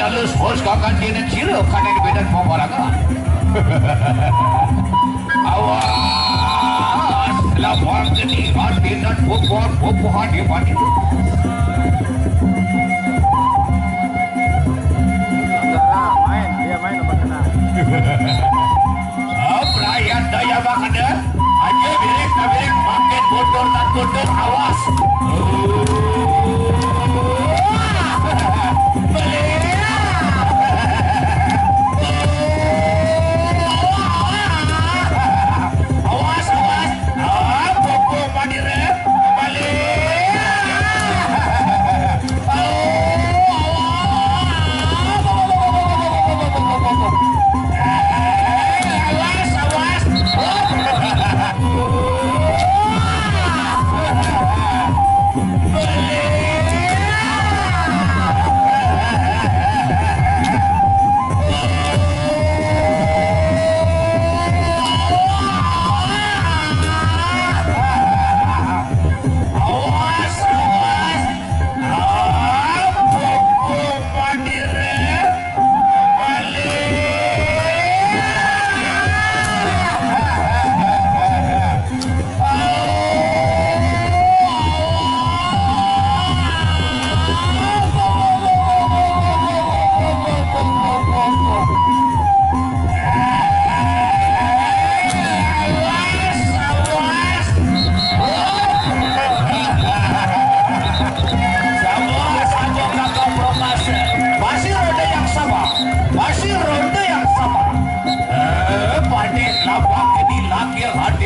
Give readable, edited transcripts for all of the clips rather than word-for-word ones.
halus bos kakak dina cira kanan bedan pembarangan. Awas lapar geni hati dan bubuhan di mati. Main nomor kena. Perayaan daya makanya aja birek pakai bodor dan bodor awas.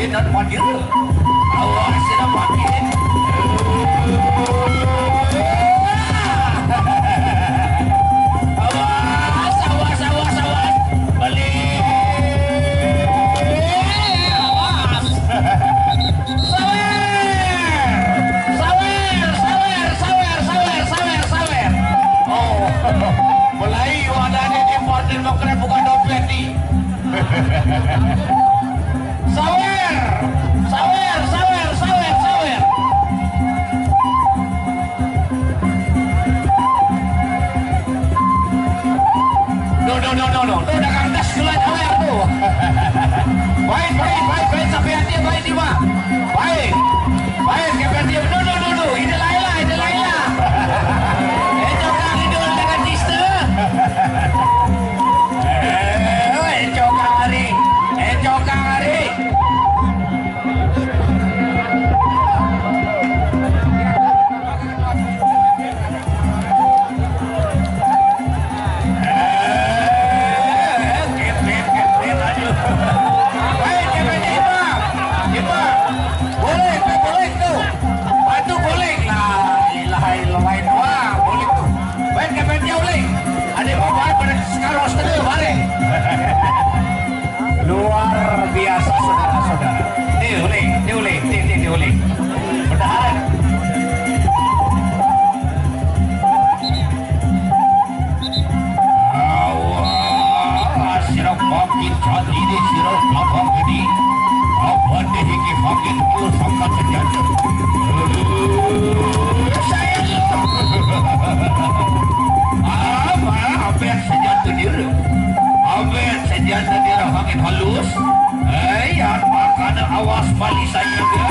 Dan pandir awas sudah makin awas balik awas sawer oh mulai wadahnya di pandir makanya bukan dompet nih. Sawer. No. Udah kandas sulat sawer tuh. Baik sampai hati baik di mah. Baik sampai hati. No. Ini Laila. Cokang itu dengan tista. Cokang hari. Luar biasa saudara-saudara. Diuling. Bertahan. Awas sirap makin cantik di sirap lapang gede. Apa deh hiki makin puluh sampai terjadi. Hampir senjata diri makin halus. Makan awas balik saya dia.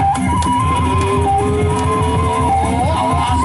Awas.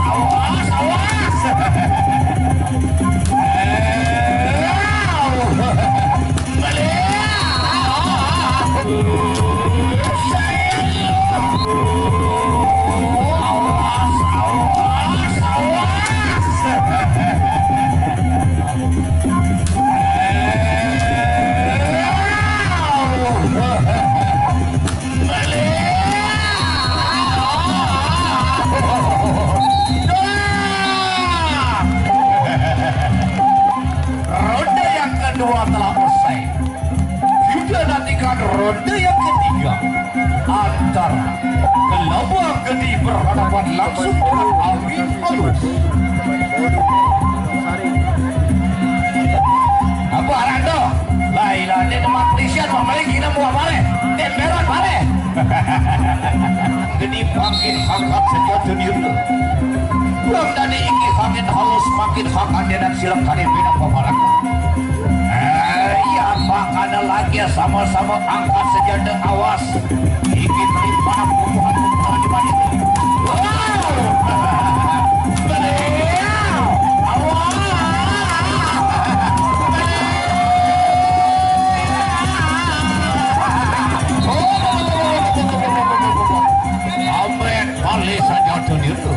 kandenan silap kali bina pemalaka. Ya makanya lagi sama-sama angkat sejadah awas. Iki terima pembuhan di mana itu. Balik saja dira,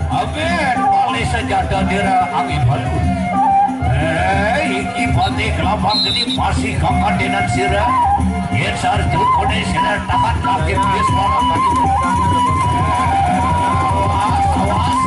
aben balik saja dira angin balu. Iki balik kelabang gede pasti kakandenan sira. Yen sarju kode sira tahan kaki bias suara bagi. Awas, awas, awas.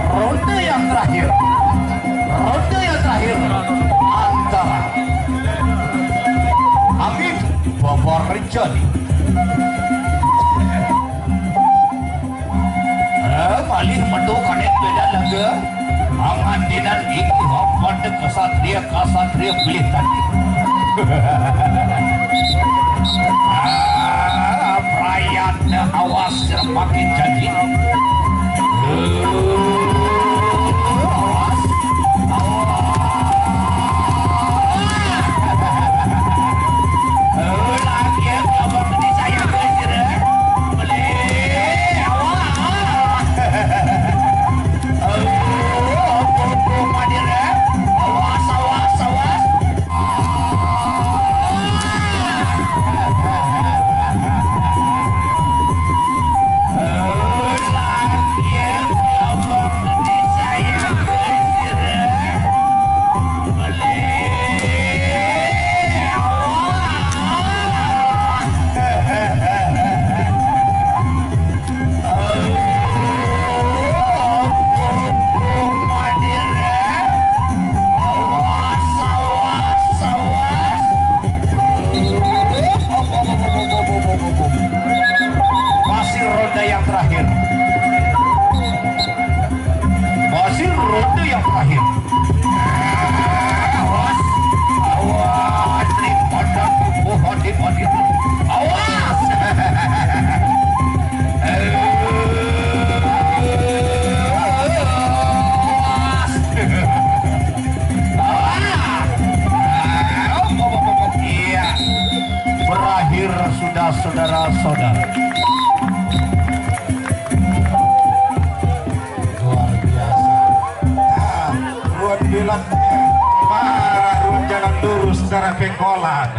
Ronde yang terakhir antara Habib Babar Rejani malih metu kanet beda laga angandinan iki pada kasatria pilih tadi. Perayaan awas semakin jadi. Saudara-saudara, luar biasa. Ruan bilang marah, ruan jalan lurus darah pengkolan.